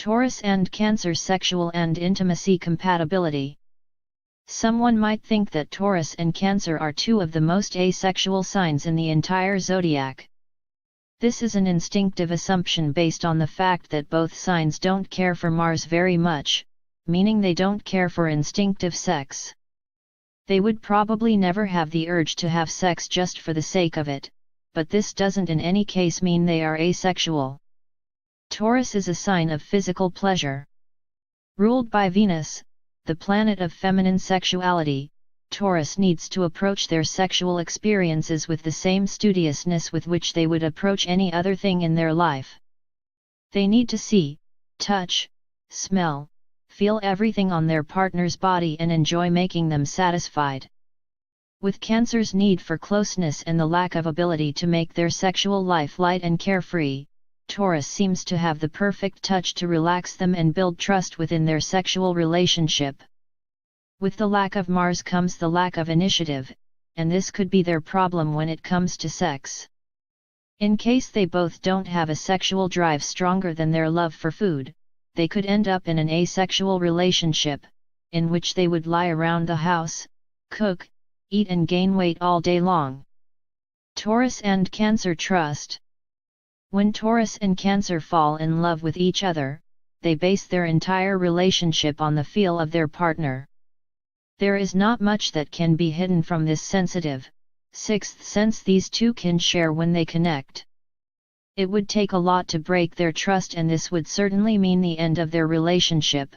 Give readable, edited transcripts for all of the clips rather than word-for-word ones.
Taurus and Cancer sexual and intimacy compatibility. Someone might think that Taurus and Cancer are two of the most asexual signs in the entire zodiac. This is an instinctive assumption based on the fact that both signs don't care for Mars very much, meaning they don't care for instinctive sex. They would probably never have the urge to have sex just for the sake of it, but this doesn't in any case mean they are asexual. Taurus is a sign of physical pleasure. Ruled by Venus, the planet of feminine sexuality, Taurus needs to approach their sexual experiences with the same studiousness with which they would approach any other thing in their life. They need to see, touch, smell, feel everything on their partner's body and enjoy making them satisfied. With Cancer's need for closeness and the lack of ability to make their sexual life light and carefree, Taurus seems to have the perfect touch to relax them and build trust within their sexual relationship. With the lack of Mars comes the lack of initiative, and this could be their problem when it comes to sex. In case they both don't have a sexual drive stronger than their love for food, they could end up in an asexual relationship, in which they would lie around the house, cook, eat and gain weight all day long. Taurus and Cancer trust. When Taurus and Cancer fall in love with each other, they base their entire relationship on the feel of their partner. There is not much that can be hidden from this sensitive, sixth sense these two can share when they connect. It would take a lot to break their trust, and this would certainly mean the end of their relationship.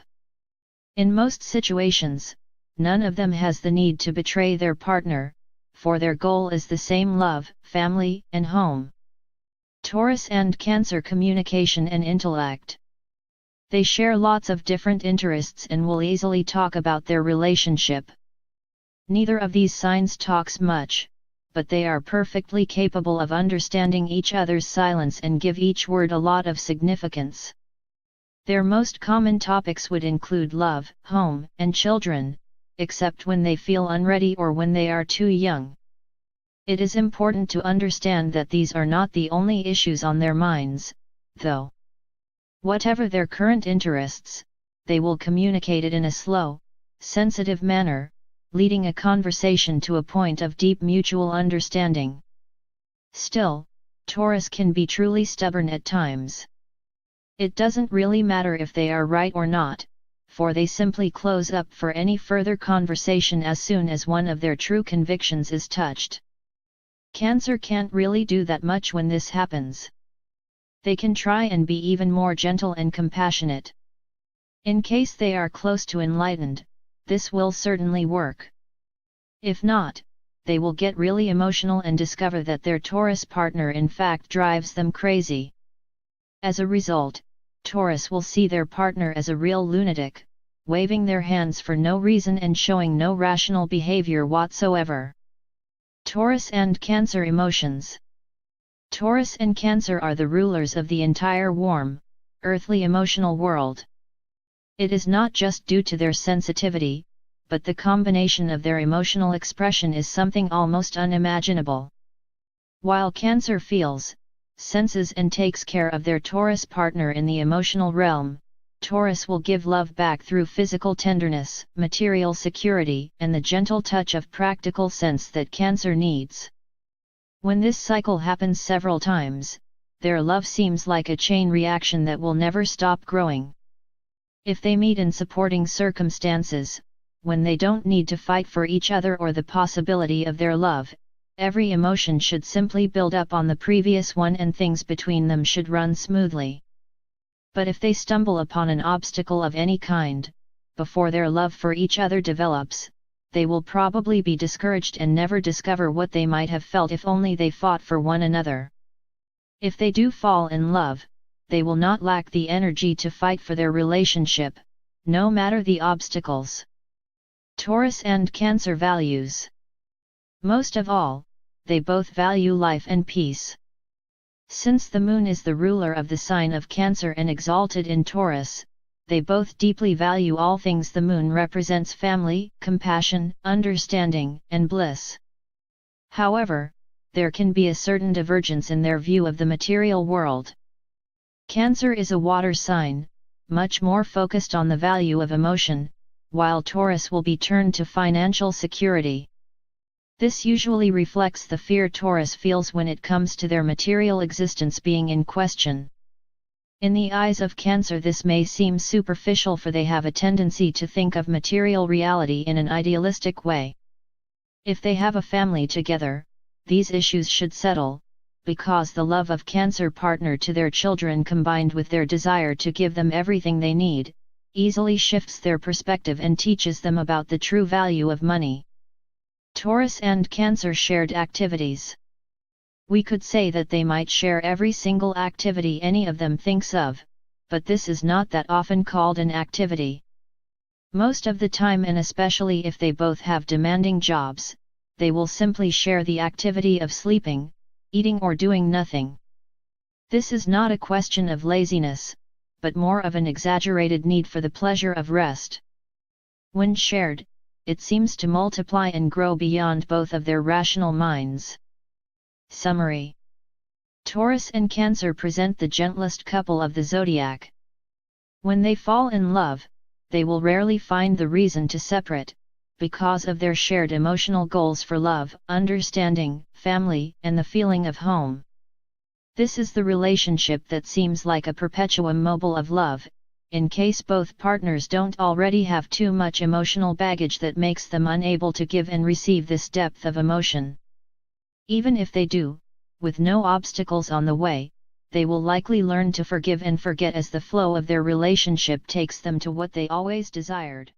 In most situations, none of them has the need to betray their partner, for their goal is the same: love, family, and home. Taurus and Cancer communication and intellect. They share lots of different interests and will easily talk about their relationship. Neither of these signs talks much, but they are perfectly capable of understanding each other's silence and give each word a lot of significance. Their most common topics would include love, home, and children, except when they feel unready or when they are too young. It is important to understand that these are not the only issues on their minds, though. Whatever their current interests, they will communicate it in a slow, sensitive manner, leading a conversation to a point of deep mutual understanding. Still, Taurus can be truly stubborn at times. It doesn't really matter if they are right or not, for they simply close up for any further conversation as soon as one of their true convictions is touched. Cancer can't really do that much when this happens. They can try and be even more gentle and compassionate. In case they are close to enlightened, this will certainly work. If not, they will get really emotional and discover that their Taurus partner in fact drives them crazy. As a result, Taurus will see their partner as a real lunatic, waving their hands for no reason and showing no rational behavior whatsoever. Taurus and Cancer emotions. Taurus and Cancer are the rulers of the entire warm, earthly emotional world. It is not just due to their sensitivity, but the combination of their emotional expression is something almost unimaginable. While Cancer feels, senses and takes care of their Taurus partner in the emotional realm, Taurus will give love back through physical tenderness, material security, and the gentle touch of practical sense that Cancer needs. When this cycle happens several times, their love seems like a chain reaction that will never stop growing. If they meet in supporting circumstances, when they don't need to fight for each other or the possibility of their love, every emotion should simply build up on the previous one and things between them should run smoothly. But if they stumble upon an obstacle of any kind, before their love for each other develops, they will probably be discouraged and never discover what they might have felt if only they fought for one another. If they do fall in love, they will not lack the energy to fight for their relationship, no matter the obstacles. Taurus and Cancer values. Most of all, they both value life and peace. Since the moon is the ruler of the sign of Cancer and exalted in Taurus, they both deeply value all things the moon represents: family, compassion, understanding, and bliss. However, there can be a certain divergence in their view of the material world. Cancer is a water sign, much more focused on the value of emotion, while Taurus will be turned to financial security. This usually reflects the fear Taurus feels when it comes to their material existence being in question. In the eyes of Cancer, this may seem superficial, for they have a tendency to think of material reality in an idealistic way. If they have a family together, these issues should settle, because the love of Cancer partner to their children, combined with their desire to give them everything they need, easily shifts their perspective and teaches them about the true value of money. Taurus and Cancer shared activities. We could say that they might share every single activity any of them thinks of, but this is not that often called an activity. Most of the time, and especially if they both have demanding jobs, they will simply share the activity of sleeping, eating, or doing nothing. This is not a question of laziness, but more of an exaggerated need for the pleasure of rest. When shared, it seems to multiply and grow beyond both of their rational minds. Summary: Taurus and Cancer present the gentlest couple of the zodiac. When they fall in love, they will rarely find the reason to separate, because of their shared emotional goals for love, understanding, family, and the feeling of home. This is the relationship that seems like a perpetuum mobile of love, in case both partners don't already have too much emotional baggage that makes them unable to give and receive this depth of emotion. Even if they do, with no obstacles on the way, they will likely learn to forgive and forget as the flow of their relationship takes them to what they always desired.